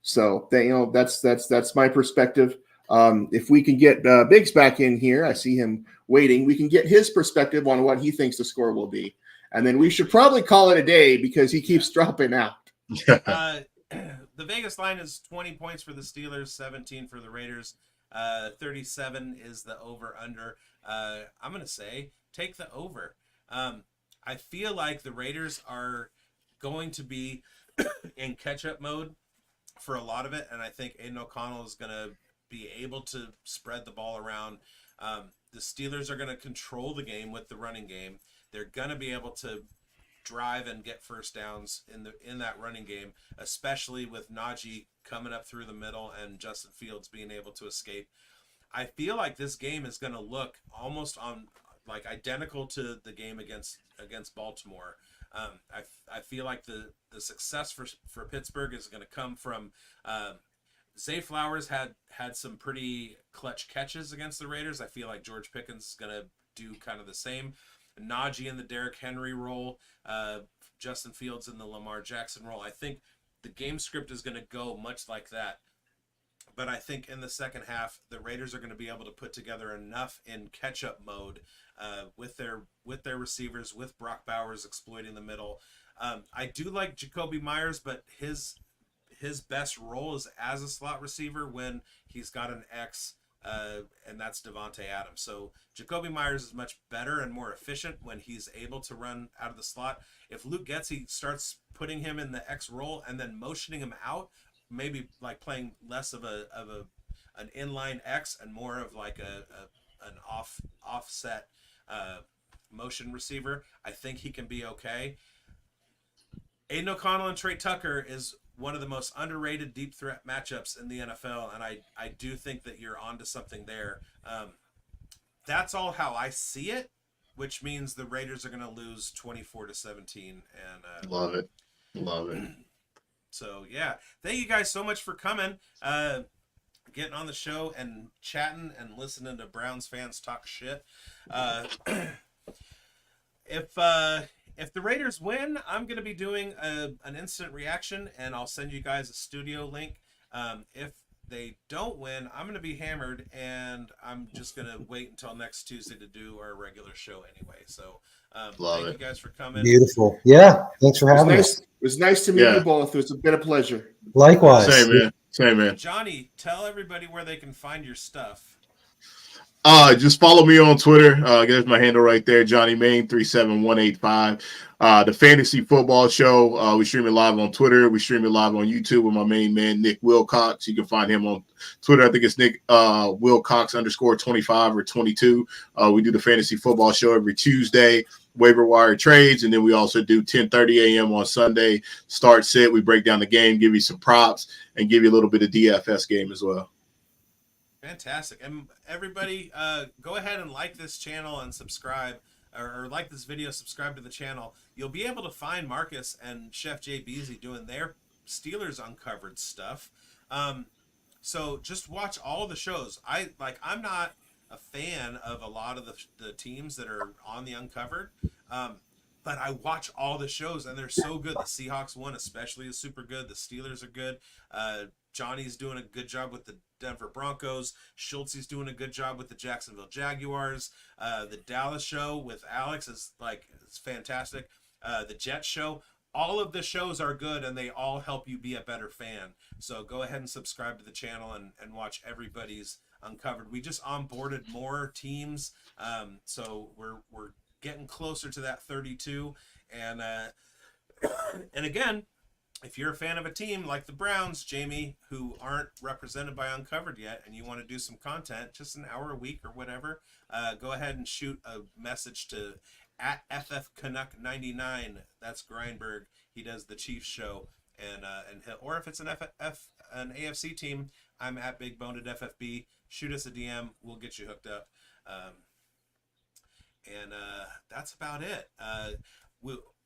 So that's my perspective. If we can get Biggs back in here, I see him waiting. We can get his perspective on what he thinks the score will be, and then we should probably call it a day because he keeps dropping out. The Vegas line is 20 points for the Steelers, 17 for the Raiders. 37 is the over/under. I'm gonna say take the over. I feel like the Raiders are going to be in catch-up mode for a lot of it, and I think Aiden O'Connell is going to be able to spread the ball around. The Steelers are going to control the game with the running game. They're going to be able to drive and get first downs in that running game, especially with Najee coming up through the middle and Justin Fields being able to escape. I feel like this game is going to look almost identical to the game against Baltimore. I feel like the success for Pittsburgh is going to come from Zay Flowers had some pretty clutch catches against the Raiders. I feel like George Pickens is going to do kind of the same. Najee in the Derrick Henry role, Justin Fields in the Lamar Jackson role. I think the game script is going to go much like that. But I think in the second half, the Raiders are going to be able to put together enough in catch-up mode with their receivers, with Brock Bowers exploiting the middle. I do like Jacoby Myers, but his best role is as a slot receiver when he's got an X, and that's Devontae Adams. So Jacoby Myers is much better and more efficient when he's able to run out of the slot. If Luke Getsy starts putting him in the X role and then motioning him out, maybe like playing less of an inline X and more of like an offset motion receiver, I think he can be okay. Aiden O'Connell and Trey Tucker is one of the most underrated deep threat matchups in the NFL, and I do think that you're onto something there. That's all how I see it, which means the Raiders are going to lose 24-17. And love it. So yeah, thank you guys so much for coming, getting on the show and chatting and listening to Browns fans talk shit. If the Raiders win, I'm going to be doing an instant reaction, and I'll send you guys a studio link. If they don't win, I'm going to be hammered, and I'm just going to wait until next Tuesday to do our regular show anyway. So thank you guys for coming. Beautiful. Yeah, thanks for having us. It was nice to meet you both. It was a bit of pleasure. Likewise. Same, man. Johnny, tell everybody where they can find your stuff. Just follow me on Twitter. There's my handle right there, Johnny Main 37185. The Fantasy Football Show. We stream it live on Twitter. We stream it live on YouTube with my main man Nick Wilcox. You can find him on Twitter. I think it's Nick Wilcox _25 or 22. We do the Fantasy Football Show every Tuesday. Waiver wire trades, and then we also do 10:30 a.m. on Sunday. Start sit. We break down the game, give you some props, and give you a little bit of DFS game as well. Fantastic. And everybody, go ahead and like this channel and subscribe. or like this video, subscribe to the channel, you'll be able to find Marcus and Chef Jay Beasley doing their Steelers Uncovered stuff. So just watch all the shows. I'm not a fan of a lot of the teams that are on the Uncovered, but I watch all the shows and they're so good. The Seahawks one especially is super good. The Steelers are good. Johnny's doing a good job with the Denver Broncos. Schultze's doing a good job with the Jacksonville Jaguars. The Dallas show with Alex is it's fantastic. The Jets show. All of the shows are good and they all help you be a better fan. So go ahead and subscribe to the channel and watch everybody's Uncovered. We just onboarded more teams. So we're getting closer to that 32. And again, if you're a fan of a team like the Browns, Jamie, who aren't represented by Uncovered yet, and you want to do some content, just an hour a week or whatever, go ahead and shoot a message to @FFCanuck99. That's Grindberg. He does the Chiefs show, and or if it's an AFC team, I'm at BigBonedFFB. Shoot us a DM. We'll get you hooked up. And that's about it.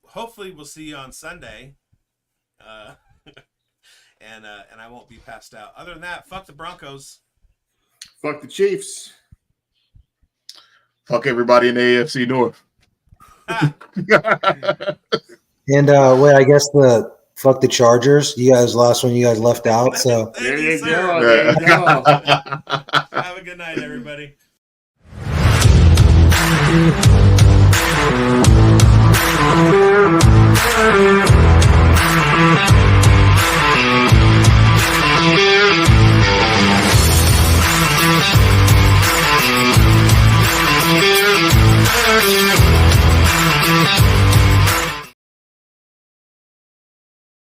Hopefully we'll see you on Sunday. And I won't be passed out. Other than that, fuck the Broncos. Fuck the Chiefs. Fuck everybody in the AFC North. And wait, I guess fuck the Chargers. You guys, last one you guys left out. So There you go. There you go. Have a good night, everybody. We'll be right back.